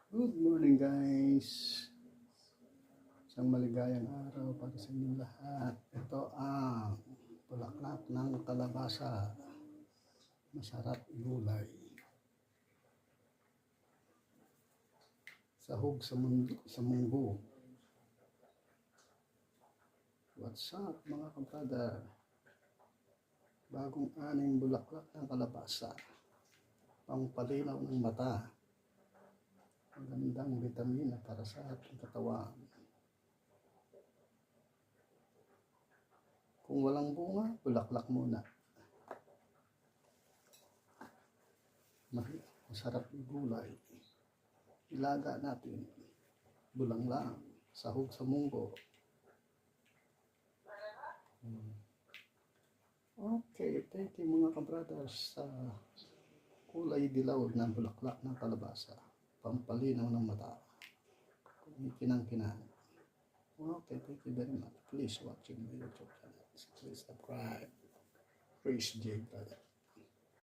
Good morning guys. Isang maligayang araw para sa inyong lahat. Ito ang bulaklak ng kalabasa. Masarap gulay. Sahog sa munggo. What's up mga kabrada? Bagong aning bulaklak ng kalabasa. Pangpalinaw ng mata. Magandang vitamina para sa ating katawan. Kung walang bunga, bulaklak muna. Masarap gulay. Ilaga natin. Bulang lang. Sahog sa munggo. Okay, thank you mga kabrothers sa kulay dilaw ng bulaklak ng kalabasa. Pampalinaw ng mata. Kinang-kinang. Okay, thank you very much. Please watching my YouTube channel. Please subscribe. Praise J. Brother.